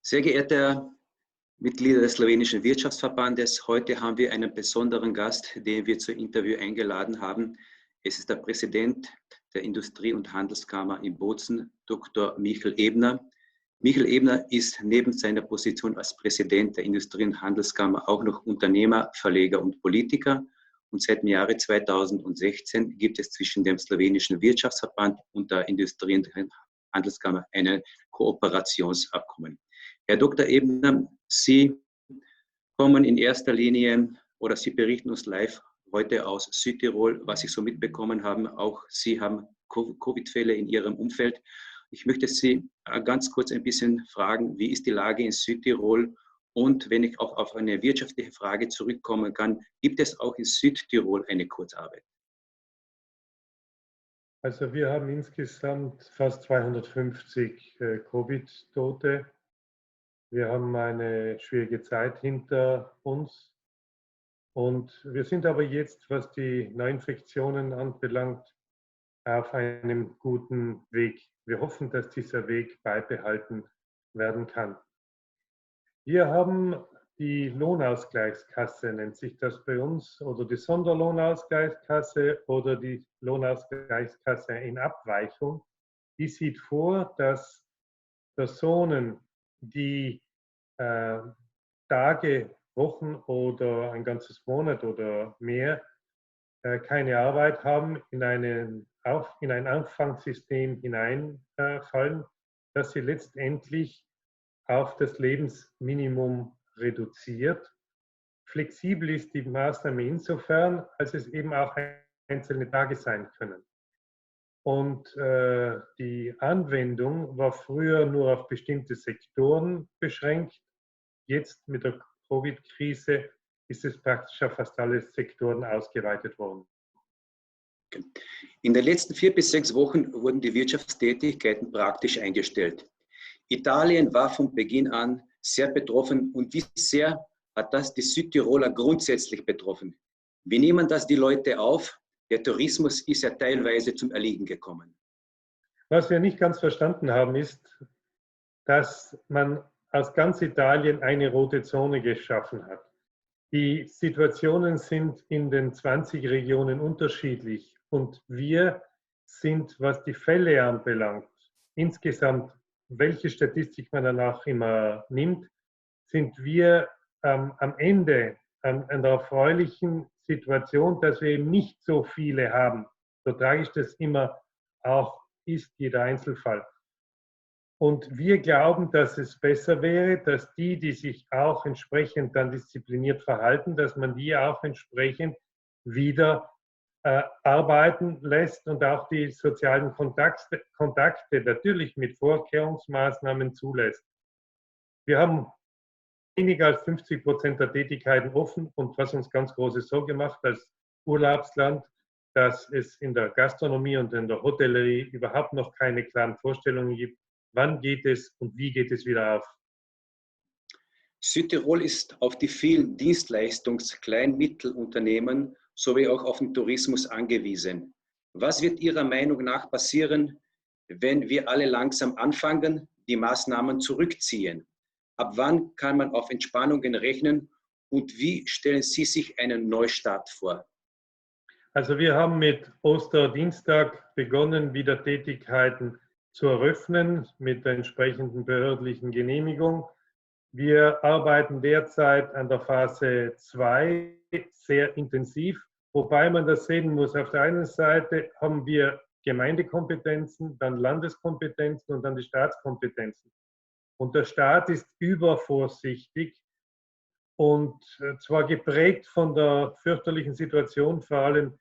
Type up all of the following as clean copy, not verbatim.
Sehr geehrte Mitglieder des Slowenischen Wirtschaftsverbandes, heute haben wir einen besonderen Gast, den wir zum Interview eingeladen haben. Es ist der Präsident der Industrie- und Handelskammer in Bozen, Dr. Michael Ebner. Michael Ebner ist neben seiner Position als Präsident der Industrie- und Handelskammer auch noch Unternehmer, Verleger und Politiker. Und seit dem Jahre 2016 gibt es zwischen dem Slowenischen Wirtschaftsverband und der Industrie- und Handelskammer ein Kooperationsabkommen. Herr Dr. Ebner, Sie kommen in erster Linie oder Sie berichten uns live heute aus Südtirol, was Sie so mitbekommen haben. Auch Sie haben Covid-Fälle in Ihrem Umfeld. Ich möchte Sie ganz kurz ein bisschen fragen, wie ist die Lage in Südtirol? Und wenn ich auch auf eine wirtschaftliche Frage zurückkommen kann, gibt es auch in Südtirol eine Kurzarbeit? Also wir haben insgesamt fast 250 Covid-Tote. Wir haben eine schwierige Zeit hinter uns. Und wir sind aber jetzt, was die Neuinfektionen anbelangt, auf einem guten Weg. Wir hoffen, dass dieser Weg beibehalten werden kann. Wir haben die Lohnausgleichskasse, nennt sich das bei uns, oder die Sonderlohnausgleichskasse oder die Lohnausgleichskasse in Abweichung. Die sieht vor, dass Personen, die Tage, Wochen oder ein ganzes Monat oder mehr keine Arbeit haben, in ein Auffangsystem hineinfallen, dass sie letztendlich auf das Lebensminimum reduziert. Flexibel ist die Maßnahme insofern, als es eben auch einzelne Tage sein können. Und die Anwendung war früher nur auf bestimmte Sektoren beschränkt. Jetzt mit der Covid-Krise ist es praktisch auf fast alle Sektoren ausgeweitet worden. In den letzten 4 bis 6 Wochen wurden die Wirtschaftstätigkeiten praktisch eingestellt. Italien war von Beginn an sehr betroffen. Und wie sehr hat das die Südtiroler grundsätzlich betroffen? Wie nehmen das die Leute auf? Der Tourismus ist ja teilweise zum Erliegen gekommen. Was wir nicht ganz verstanden haben, ist, dass man aus ganz Italien eine rote Zone geschaffen hat. Die Situationen sind in den 20 Regionen unterschiedlich und wir sind, was die Fälle anbelangt, insgesamt, welche Statistik man danach immer nimmt, sind wir am Ende an der erfreulichen Situation, dass wir eben nicht so viele haben. So tragisch das immer auch ist, jeder Einzelfall. Und wir glauben, dass es besser wäre, dass die sich auch entsprechend dann diszipliniert verhalten, dass man die auch entsprechend wieder arbeiten lässt und auch die sozialen Kontakte natürlich mit Vorkehrungsmaßnahmen zulässt. Wir haben weniger als 50% der Tätigkeiten offen und was uns ganz große Sorge macht als Urlaubsland, dass es in der Gastronomie und in der Hotellerie überhaupt noch keine klaren Vorstellungen gibt, wann geht es und wie geht es wieder auf. Südtirol ist auf die vielen Dienstleistungs-Klein-Mittelunternehmen sowie auch auf den Tourismus angewiesen. Was wird Ihrer Meinung nach passieren, wenn wir alle langsam anfangen, die Maßnahmen zurückziehen? Ab wann kann man auf Entspannungen rechnen und wie stellen Sie sich einen Neustart vor? Also wir haben mit Osterdienstag begonnen, wieder Tätigkeiten zu eröffnen mit der entsprechenden behördlichen Genehmigung. Wir arbeiten derzeit an der Phase 2 sehr intensiv, wobei man das sehen muss. Auf der einen Seite haben wir Gemeindekompetenzen, dann Landeskompetenzen und dann die Staatskompetenzen. Und der Staat ist übervorsichtig und zwar geprägt von der fürchterlichen Situation, vor allem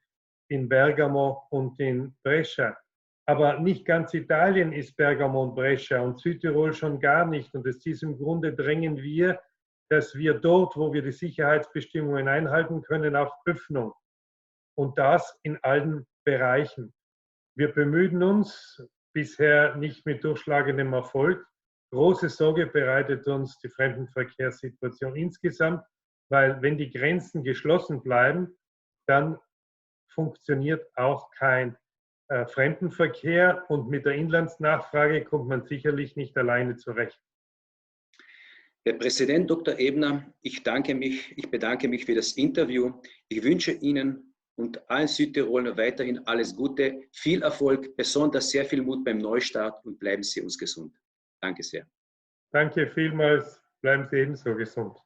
in Bergamo und in Brescia. Aber nicht ganz Italien ist Bergamo und Brescia und Südtirol schon gar nicht. Und aus diesem Grunde drängen wir, dass wir dort, wo wir die Sicherheitsbestimmungen einhalten können, auch Öffnung. Und das in allen Bereichen. Wir bemühen uns, bisher nicht mit durchschlagendem Erfolg. Große Sorge bereitet uns die Fremdenverkehrssituation insgesamt, weil wenn die Grenzen geschlossen bleiben, dann funktioniert auch kein Fremdenverkehr und mit der Inlandsnachfrage kommt man sicherlich nicht alleine zurecht. Herr Präsident Dr. Ebner, ich bedanke mich für das Interview. Ich wünsche Ihnen und allen Südtirolern weiterhin alles Gute, viel Erfolg, besonders sehr viel Mut beim Neustart und bleiben Sie uns gesund. Danke sehr. Danke vielmals, bleiben Sie ebenso gesund.